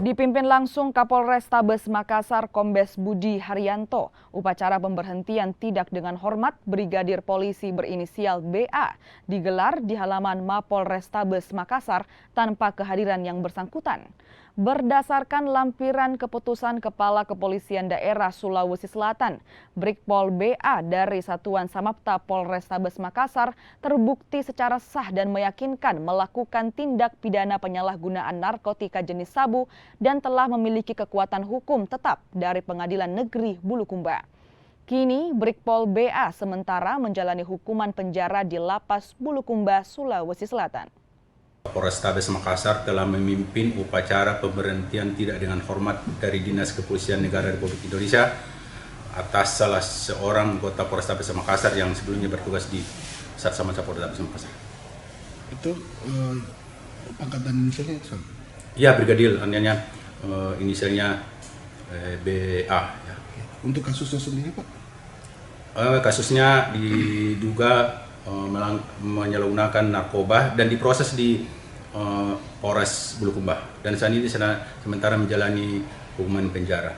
Dipimpin langsung Kapolrestabes Makassar Kombes Budi Haryanto, upacara pemberhentian tidak dengan hormat Brigadir Polisi berinisial BA digelar di halaman Mapolrestabes Makassar tanpa kehadiran yang bersangkutan. Berdasarkan lampiran keputusan Kepala Kepolisian Daerah Sulawesi Selatan, Brigpol BA dari Satuan Samapta Polrestabes Makassar terbukti secara sah dan meyakinkan melakukan tindak pidana penyalahgunaan narkotika jenis sabu dan telah memiliki kekuatan hukum tetap dari Pengadilan Negeri Bulukumba. Kini Brigpol BA sementara menjalani hukuman penjara di Lapas Bulukumba, Sulawesi Selatan. Polrestabes Makassar telah memimpin upacara pemberhentian tidak dengan hormat dari Dinas Kepolisian Negara Republik Indonesia atas salah seorang anggota Polrestabes Makassar yang sebelumnya bertugas di Satsamapta Polrestabes Makassar. Itu pangkat dan inisialnya sama? Ya, brigadir, inisialnya BA. Ya. Untuk kasusnya sendiri, Pak? Kasusnya diduga menyalahgunakan narkoba dan diproses di Polres Bulukumba dan saat ini sementara menjalani hukuman penjara.